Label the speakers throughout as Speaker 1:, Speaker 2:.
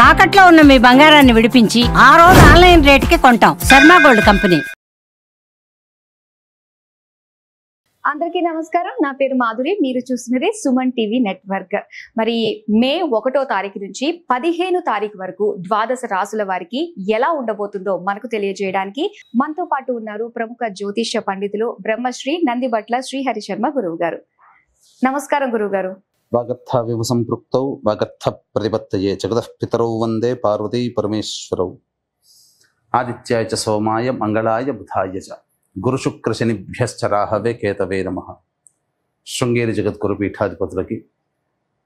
Speaker 1: తాకట్లో ఉన్న మీ బంగారాన్ని విడిపించి ఆ రోజు ఆన్లైన్ రేటుకి కొంటాం. Sharma gold company.
Speaker 2: అందరికీ నమస్కారం. నా పేరు మాధురి. మీరు చూస్తున్నది సుమన్ టీవీ నెట్వర్క్. మరి మే 1వ తారీఖు నుంచి 15 తారీఖు వరకు ద్వాదశ రాసుల వారికి ఎలా ఉండబోతుందో మనకు తెలియజేయడానికి మనతో పాటు ఉన్నారు ప్రముఖ జ్యోతిష్య పండితులు బ్రహ్మశ్రీ నందిబట్ల శ్రీహరి శర్మ గురువు గారు. నమస్కారం గురువు గారు.
Speaker 3: వాగర్థ వివసంపృక్తౌ వాగర్థ ప్రతిపత్తయే జగతః పితరౌ వందే పార్వతీ పరమేశ్వరౌ. ఆదిత్యాయ చ సోమాయ మంగళాయ బుధాయ చ గురు శుక్ర శనిభ్యశ్చ రాహవే కేతవే నమః. శృంగేరి జగద్గురు పీఠాధిపతులకి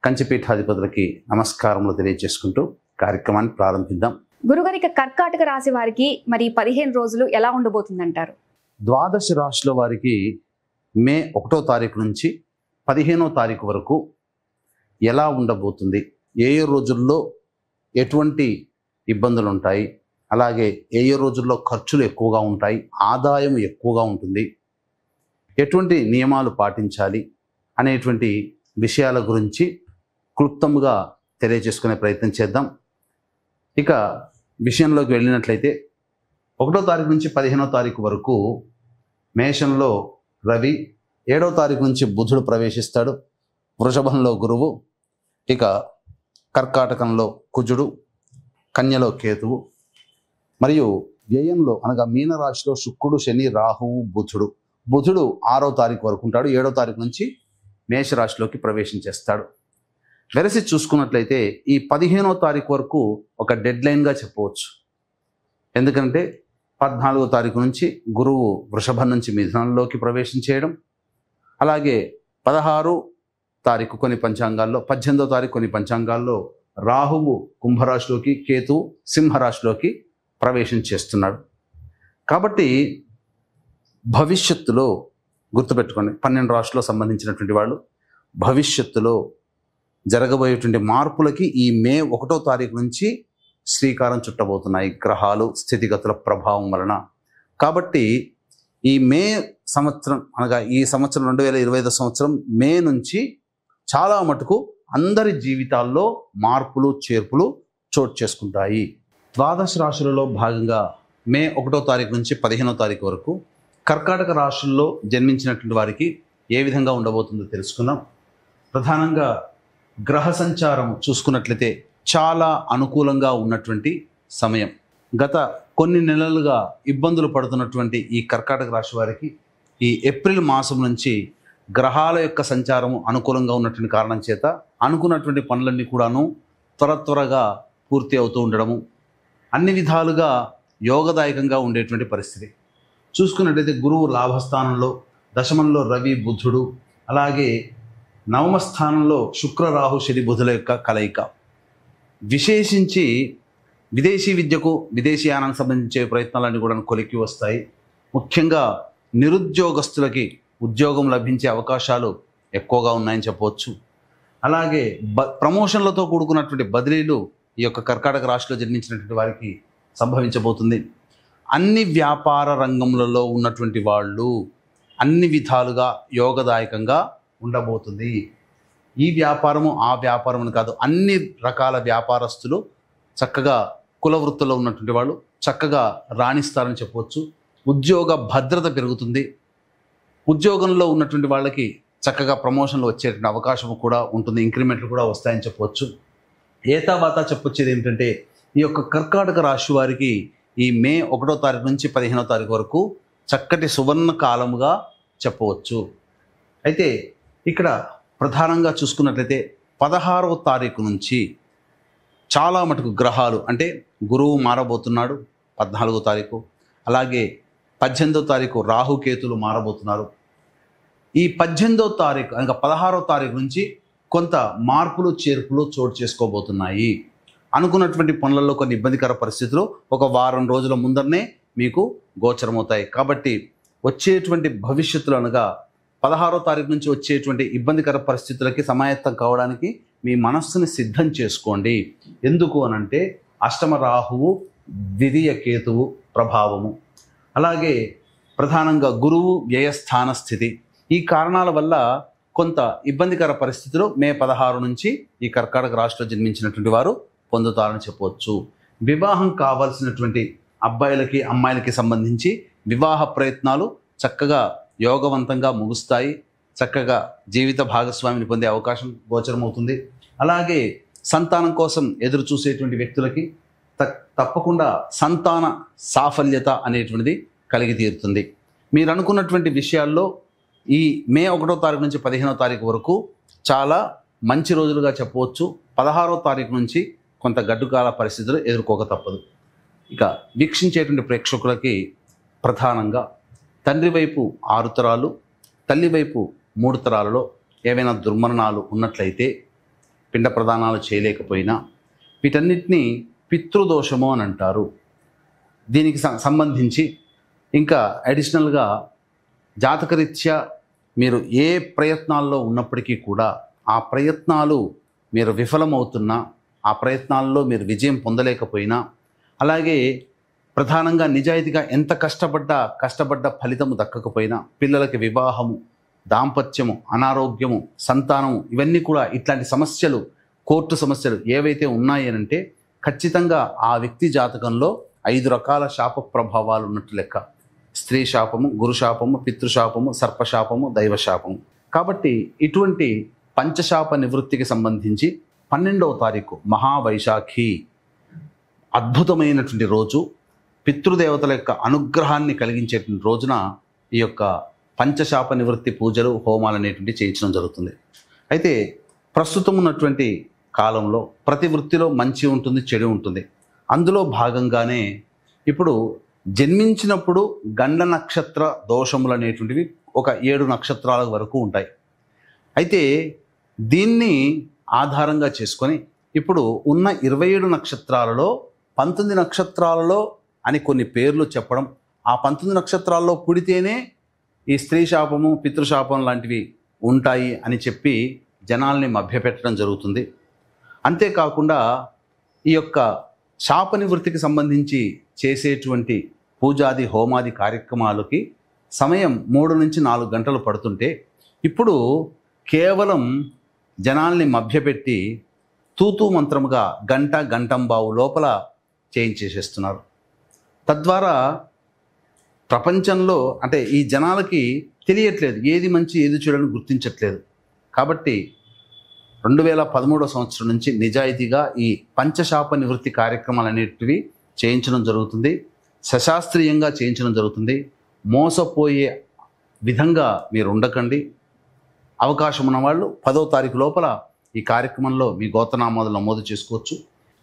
Speaker 3: కంచి పీఠాధిపతులకి నమస్కారములు తెలియజేసుకుంటూ కార్యక్రమాన్ని ప్రారంభిద్దాం.
Speaker 2: గురుగారి, కర్కాటక రాశి వారికి మరి 15 రోజులు ఎలా ఉండబోతుందంటారు?
Speaker 3: ద్వాదశ రాశుల వారికి మే 1వ తారీఖు నుంచి 15వ తారీఖు వరకు ఎలా ఉండబోతుంది, ఏ ఏ రోజుల్లో ఎటువంటి ఇబ్బందులు ఉంటాయి, అలాగే ఏ ఏ రోజుల్లో ఖర్చులు ఎక్కువగా ఉంటాయి, ఆదాయం ఎక్కువగా ఉంటుంది, ఎటువంటి నియమాలు పాటించాలి అనేటువంటి విషయాల గురించి క్లుప్తంగా తెలియజేసుకునే ప్రయత్నం చేద్దాం. ఇక విషయంలోకి వెళ్ళినట్లయితే 1వ తారీఖు నుంచి 15వ తారీఖు వరకు మేషంలో రవి, 7వ తారీఖు నుంచి బుధుడు ప్రవేశిస్తాడు, వృషభంలో గురువు, ఇక కర్కాటకంలో కుజుడు, కన్యలో కేతువు, మరియు వ్యయంలో అనగా మీనరాశిలో శుక్రుడు, శని, రాహువు, బుధుడు. బుధుడు 6వ తారీఖు వరకు ఉంటాడు, 7వ తారీఖు నుంచి మేషరాశిలోకి ప్రవేశించేస్తాడు. వెరసి చూసుకున్నట్లయితే ఈ 15వ తారీఖు వరకు ఒక డెడ్ లైన్గా చెప్పవచ్చు. ఎందుకంటే 14వ తారీఖు నుంచి గురువు వృషభం నుంచి మిథునంలోకి ప్రవేశించేయడం, అలాగే 16వ తారీఖు కొన్ని పంచాంగాల్లో, 18వ తారీఖు కొన్ని పంచాంగాల్లో రాహువు కుంభరాశిలోకి, కేతువు సింహరాశిలోకి ప్రవేశం చేస్తున్నాడు. కాబట్టి భవిష్యత్తులో గుర్తుపెట్టుకోండి, 12 రాశులకు సంబంధించినటువంటి వాళ్ళు భవిష్యత్తులో జరగబోయేటువంటి మార్పులకి ఈ మే 1వ తారీఖు నుంచి శ్రీకారం చుట్టబోతున్నాయి గ్రహాలు స్థితిగతుల ప్రభావం వలన. కాబట్టి ఈ మే సంవత్సరం అనగా ఈ సంవత్సరం 2025 సంవత్సరం మే నుంచి చాలా మటుకు అందరి జీవితాల్లో మార్పులు చేర్పులు చోటు చేసుకుంటాయి. ద్వాదశ రాశులలో భాగంగా మే 1వ తారీఖు నుంచి 15వ తారీఖు వరకు కర్కాటక రాశుల్లో జన్మించినటువంటి వారికి ఏ విధంగా ఉండబోతుందో తెలుసుకుందాం. ప్రధానంగా గ్రహ సంచారం చూసుకున్నట్లయితే చాలా అనుకూలంగా ఉన్నటువంటి సమయం. గత కొన్ని నెలలుగా ఇబ్బందులు పడుతున్నటువంటి ఈ కర్కాటక రాశి వారికి ఈ ఏప్రిల్ మాసం నుంచి గ్రహాల యొక్క సంచారము అనుకూలంగా ఉన్నటువంటి కారణం చేత అనుకున్నటువంటి పనులన్నీ కూడాను త్వరగా పూర్తి అవుతూ ఉండడము, అన్ని విధాలుగా యోగదాయకంగా ఉండేటువంటి పరిస్థితి. చూసుకున్నట్లయితే గురువు లాభస్థానంలో, దశమంలో రవి బుధుడు, అలాగే నవమ స్థానంలో శుక్ర రాహు శని బుధుల యొక్క కలయిక. విశేషించి విదేశీ విద్యకు, విదేశీయానానికి సంబంధించే ప్రయత్నాలన్నీ కూడా కొలిక్కి వస్తాయి. ముఖ్యంగా నిరుద్యోగస్తులకి ఉద్యోగం లభించే అవకాశాలు ఎక్కువగా ఉన్నాయని చెప్పవచ్చు. అలాగే ప్రమోషన్లతో కూడుకున్నటువంటి బదిలీలు ఈ యొక్క కర్కాటక రాశిలో జన్మించినటువంటి వారికి సంభవించబోతుంది. అన్ని వ్యాపార రంగంలో ఉన్నటువంటి వాళ్ళు అన్ని విధాలుగా యోగదాయకంగా ఉండబోతుంది. ఈ వ్యాపారము ఆ వ్యాపారం అని కాదు, అన్ని రకాల వ్యాపారస్తులు చక్కగా కుల వృత్తుల్లో ఉన్నటువంటి వాళ్ళు చక్కగా రాణిస్తారని చెప్పవచ్చు. ఉద్యోగ భద్రత పెరుగుతుంది. ఉద్యోగంలో ఉన్నటువంటి వాళ్ళకి చక్కగా ప్రమోషన్లు వచ్చేటువంటి అవకాశం కూడా ఉంటుంది, ఇంక్రిమెంట్లు కూడా వస్తాయని చెప్పవచ్చు. ఏతావాత చెప్పొచ్చేది ఏమిటంటే ఈ యొక్క కర్కాటక రాశి వారికి ఈ మే 1వ తారీఖు నుంచి 15వ తారీఖు వరకు చక్కటి సువర్ణ కాలముగా చెప్పవచ్చు. అయితే ఇక్కడ ప్రధానంగా చూసుకున్నట్లయితే 16వ తారీఖు నుంచి చాలా మటుకు గ్రహాలు, అంటే గురువు మారబోతున్నాడు 14వ తారీఖు, అలాగే 18వ తారీఖు రాహుకేతులు మారబోతున్నారు. ఈ 18వ తారీఖు ఇంకా 16వ తారీఖు నుంచి కొంత మార్పులు చేర్పులు చోటు చేసుకోబోతున్నాయి. అనుకున్నటువంటి పనులలో కొన్ని ఇబ్బందికర పరిస్థితులు ఒక వారం రోజుల ముందరనే మీకు గోచరమవుతాయి. కాబట్టి వచ్చేటువంటి భవిష్యత్తులో అనగా 16వ తారీఖు నుంచి వచ్చేటువంటి ఇబ్బందికర పరిస్థితులకి సమాయత్తం కావడానికి మీ మనస్సుని సిద్ధం చేసుకోండి. ఎందుకు అనంటే అష్టమ రాహువు, ద్వితీయ కేతువు ప్రభావము, అలాగే ప్రధానంగా గురువు వ్యయస్థాన స్థితి, ఈ కారణాల వల్ల కొంత ఇబ్బందికర పరిస్థితులు మే 16 నుంచి ఈ కర్కాటక రాశిలో జన్మించినటువంటి వారు పొందుతారని చెప్పవచ్చు. వివాహం కావాల్సినటువంటి అబ్బాయిలకి అమ్మాయిలకి సంబంధించి వివాహ ప్రయత్నాలు చక్కగా యోగవంతంగా ముగుస్తాయి. చక్కగా జీవిత భాగస్వామిని పొందే అవకాశం గోచరమవుతుంది. అలాగే సంతానం కోసం ఎదురు చూసేటువంటి వ్యక్తులకి తప్పకుండా సంతాన సాఫల్యత అనేటువంటిది కలిగి తీరుతుంది. మీరు అనుకున్నటువంటి విషయాల్లో ఈ మే 1వ తారీఖు నుంచి 15వ తారీఖు వరకు చాలా మంచి రోజులుగా చెప్పవచ్చు. 16వ తారీఖు నుంచి కొంత గడ్డుకాల పరిస్థితులు ఎదుర్కోక తప్పదు. ఇక వీక్షించేటువంటి ప్రేక్షకులకి ప్రధానంగా తండ్రి వైపు 6 తరాలు, తల్లి వైపు 3 తరాలలో ఏవైనా దుర్మరణాలు ఉన్నట్లయితే, పిండ ప్రదానాలు చేయలేకపోయినా, వీటన్నిటినీ పితృదోషము అని అంటారు. దీనికి సంబంధించి ఇంకా అడిషనల్గా జాతకరీత్యా మీరు ఏ ప్రయత్నాల్లో ఉన్నప్పటికీ కూడా ఆ ప్రయత్నాలు మీరు విఫలమవుతున్నా, ఆ ప్రయత్నాల్లో మీరు విజయం పొందలేకపోయినా, అలాగే ప్రధానంగా నిజాయితీగా ఎంత కష్టపడ్డ ఫలితము దక్కకపోయినా, పిల్లలకి వివాహము, దాంపత్యము, అనారోగ్యము, సంతానము, ఇవన్నీ కూడా ఇట్లాంటి సమస్యలు, కోర్టు సమస్యలు ఏవైతే ఉన్నాయి అంటే ఖచ్చితంగా ఆ వ్యక్తి జాతకంలో 5 రకాల శాప ప్రభావాలు ఉన్నట్టు లెక్క. స్త్రీ శాపము, గురు శాపము, పితృశాపము, సర్పశాపము, దైవశాపము. కాబట్టి ఇటువంటి పంచశాప నివృత్తికి సంబంధించి 12వ తారీఖు మహావైశాఖి అద్భుతమైనటువంటి రోజు, పితృదేవతల యొక్క అనుగ్రహాన్ని కలిగించేటువంటి రోజున ఈ యొక్క పంచశాప నివృత్తి పూజలు, హోమాలు అనేటువంటి చేయించడం జరుగుతుంది. అయితే ప్రస్తుతం ఉన్నటువంటి కాలంలో ప్రతి వృత్తిలో మంచి ఉంటుంది, చెడు ఉంటుంది. అందులో భాగంగానే ఇప్పుడు జన్మించినప్పుడు గండ నక్షత్ర దోషములు అనేటువంటివి ఒక 7 నక్షత్రాల వరకు ఉంటాయి. అయితే దీన్ని ఆధారంగా చేసుకొని ఇప్పుడు ఉన్న 27 నక్షత్రాలలో 19 నక్షత్రాలలో అని కొన్ని పేర్లు చెప్పడం, ఆ 19 నక్షత్రాల్లో పుడితేనే ఈ స్త్రీ శాపము, పితృశాపం లాంటివి ఉంటాయి అని చెప్పి జనాల్ని మభ్యపెట్టడం జరుగుతుంది. అంతేకాకుండా ఈ యొక్క శాప నివృత్తికి సంబంధించి చేసేటువంటి పూజాది హోమాది కార్యక్రమాలకి సమయం 3 నుంచి 4 గంటలు పడుతుంటే ఇప్పుడు కేవలం జనాల్ని మభ్యపెట్టి తూతూ మంత్రముగా గంటంబావు లోపల చేయించేసేస్తున్నారు. తద్వారా ప్రపంచంలో అంటే ఈ జనాలకి తెలియట్లేదు, ఏది మంచి ఏది చెడుని గుర్తించట్లేదు. కాబట్టి 2013వ సంవత్సరం నుంచి నిజాయితీగా ఈ పంచశాప నివృత్తి కార్యక్రమాలు అనేటివి చేయించడం జరుగుతుంది. సశాస్త్రీయంగా చేయించడం జరుగుతుంది. మోసపోయే విధంగా మీరు ఉండకండి. అవకాశం ఉన్న వాళ్ళు 10వ తారీఖు లోపల ఈ కార్యక్రమంలో మీ గోత్రనామాలు నమోదు చేసుకోవచ్చు.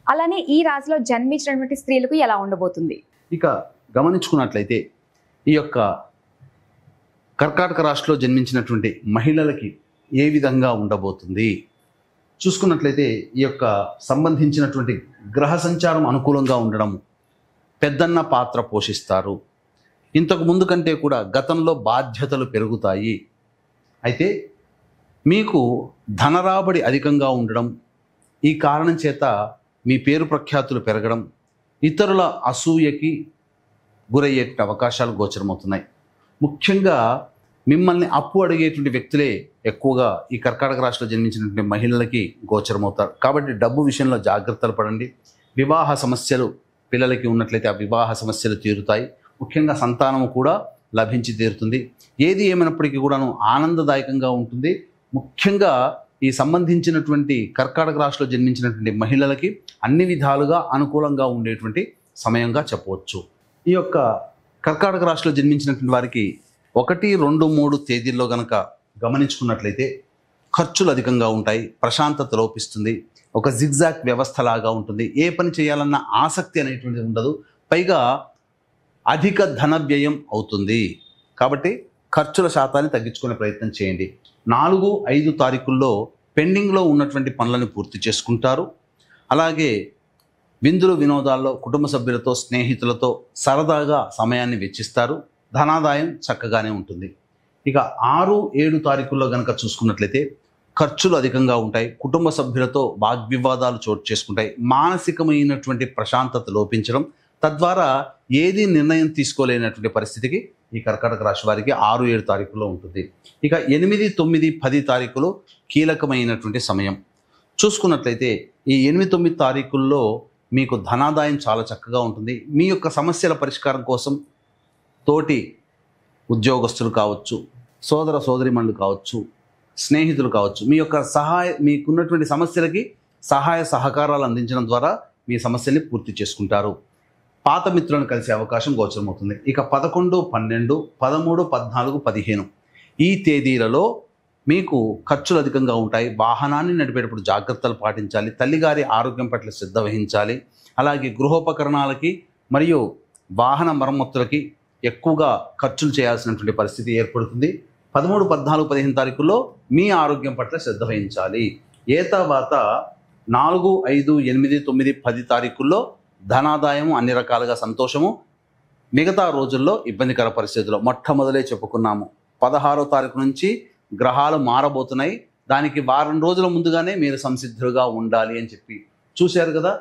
Speaker 2: అలానే ఈ రాశిలో జన్మించినటువంటి స్త్రీలకు ఎలా ఉండబోతుంది?
Speaker 3: ఇక గమనించుకున్నట్లయితే ఈ యొక్క కర్కాటక రాశిలో జన్మించినటువంటి మహిళలకి ఏ విధంగా ఉండబోతుంది చూసుకున్నట్లయితే, ఈ యొక్క సంబంధించినటువంటి గ్రహ సంచారం అనుకూలంగా ఉండడం, పెద్దన్న పాత్ర పోషిస్తారు. ఇంతకు ముందు కంటే కూడా గతంలో బాధ్యతలు పెరుగుతాయి. అయితే మీకు ధనరాబడి అధికంగా ఉండడం, ఈ కారణం చేత మీ పేరు ప్రఖ్యాతులు పెరగడం, ఇతరుల అసూయకి గురయ్యే అవకాశాలు గోచరమవుతున్నాయి. ముఖ్యంగా మిమ్మల్ని అప్పు అడిగేటువంటి వ్యక్తులే ఎక్కువగా ఈ కర్కాటక రాశిలో జన్మించినటువంటి మహిళలకి గోచరమవుతారు. కాబట్టి డబ్బు విషయంలో జాగ్రత్తలు పడండి. వివాహ సమస్యలు పిల్లలకి ఉన్నట్లయితే ఆ వివాహ సమస్యలు తీరుతాయి. ముఖ్యంగా సంతానము కూడా లభించి తీరుతుంది. ఏది ఏమైనప్పటికీ కూడాను ఆనందదాయకంగా ఉంటుంది. ముఖ్యంగా ఈ సంబంధించినటువంటి కర్కాటక రాశిలో జన్మించినటువంటి మహిళలకి అన్ని విధాలుగా అనుకూలంగా ఉండేటువంటి సమయంగా చెప్పవచ్చు. ఈ యొక్క కర్కాటక రాశిలో జన్మించినటువంటి వారికి 1, 2, 3 తేదీల్లో గనక గమనించుకున్నట్లయితే ఖర్చులు అధికంగా ఉంటాయి, ప్రశాంతత లోపిస్తుంది, ఒక జిగ్జాగ్ వ్యవస్థలాగా ఉంటుంది, ఏ పని చేయాలన్న ఆసక్తి అనేటువంటిది ఉండదు, పైగా అధిక ధన వ్యయం అవుతుంది. కాబట్టి ఖర్చుల శాతాన్ని తగ్గించుకునే ప్రయత్నం చేయండి. 4, 5 తారీఖుల్లో పెండింగ్లో ఉన్నటువంటి పనులను పూర్తి చేసుకుంటారు. అలాగే విందులు వినోదాల్లో కుటుంబ సభ్యులతో, స్నేహితులతో సరదాగా సమయాన్ని వెచ్చిస్తారు. ధనాదాయం చక్కగానే ఉంటుంది. ఇక 6, 7 తారీఖుల్లో కనుక చూసుకున్నట్లయితే ఖర్చులు అధికంగా ఉంటాయి, కుటుంబ సభ్యులతో వాగ్వివాదాలు చోటు చేసుకుంటాయి, మానసికమైనటువంటి ప్రశాంతత లోపించడం, తద్వారా ఏది నిర్ణయం తీసుకోలేనటువంటి పరిస్థితికి ఈ కర్కాటక రాశి వారికి 6, 7 తారీఖుల్లో ఉంటుంది. ఇక 8, 9, 10 తారీఖులు కీలకమైనటువంటి సమయం. చూసుకున్నట్లయితే ఈ 8-9 తారీఖుల్లో మీకు ధనాదాయం చాలా చక్కగా ఉంటుంది. మీ యొక్క సమస్యల పరిష్కారం కోసం తోటి ఉద్యోగస్తులు కావచ్చు, సోదర సోదరిమణులు కావచ్చు, స్నేహితులు కావచ్చు, మీకున్నటువంటి సమస్యలకి సహాయ సహకారాలు అందించడం ద్వారా మీ సమస్యల్ని పూర్తి చేసుకుంటారు. పాత మిత్రులను కలిసే అవకాశం గోచరమవుతుంది. ఇక 11, 12, 13, 14, 15 ఈ తేదీలలో మీకు ఖర్చులు అధికంగా ఉంటాయి. వాహనాన్ని నడిపేటప్పుడు జాగ్రత్తలు పాటించాలి. తల్లిగారి ఆరోగ్యం పట్ల శ్రద్ధ వహించాలి. అలాగే గృహోపకరణాలకి మరియు వాహన మరమ్మతులకి ఎక్కువగా ఖర్చులు చేయాల్సినటువంటి పరిస్థితి ఏర్పడుతుంది. 13, 14, 15 తారీఖుల్లో మీ ఆరోగ్యం పట్ల శ్రద్ధ వహించాలి. తర్వాత 4, 5, 8, 9, 10 తారీఖుల్లో ధనాదాయము, అన్ని రకాలుగా సంతోషము. మిగతా రోజుల్లో ఇబ్బందికర పరిస్థితుల్లో మొట్టమొదలే చెప్పుకున్నాము. 16వ తారీఖు నుంచి గ్రహాలు మారబోతున్నాయి. దానికి వారం రోజుల ముందుగానే మీరు సంసిద్ధులుగా ఉండాలి అని చెప్పి చూశారు కదా.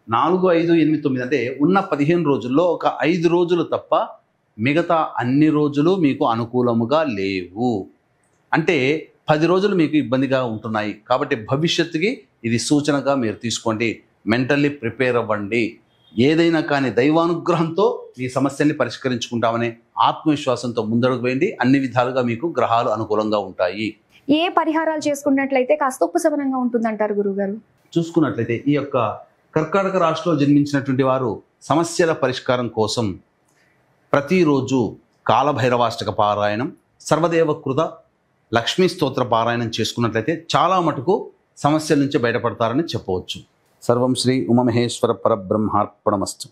Speaker 3: 4, 5, 8, 9 అంటే ఉన్న 15 రోజుల్లో ఒక 5 రోజులు తప్ప మిగతా అన్ని రోజులు మీకు అనుకూలముగా లేవు. అంటే 10 రోజులు మీకు ఇబ్బందిగా ఉంటున్నాయి. కాబట్టి భవిష్యత్తుకి ఇది సూచనగా మీరు తీసుకోండి. మెంటల్లీ ప్రిపేర్ అవ్వండి. ఏదైనా కానీ దైవానుగ్రహంతో మీ సమస్యల్ని పరిష్కరించుకుంటామనే ఆత్మవిశ్వాసంతో ముందడుగు వేయండి. అన్ని విధాలుగా మీకు గ్రహాలు అనుకూలంగా ఉంటాయి.
Speaker 2: ఏ పరిహారాలు చేసుకున్నట్లయితే కాస్త ఉపశమనంగా ఉంటుందంటారు గురుగారు?
Speaker 3: చూసుకున్నట్లయితే ఈ యొక్క కర్కాటక రాశిలో జన్మించినటువంటి వారు సమస్యల పరిష్కారం కోసం ప్రతిరోజు కాలభైరవాష్టక పారాయణం, సర్వదేవకృత లక్ష్మీ స్తోత్ర పారాయణం చేసుకున్నట్లయితే చాలా మటుకు సమస్యల నుంచి బయటపడతారని చెప్పవచ్చు. సర్వం శ్రీ ఉమామహేశ్వర పరబ్రహ్మార్పణమస్తు.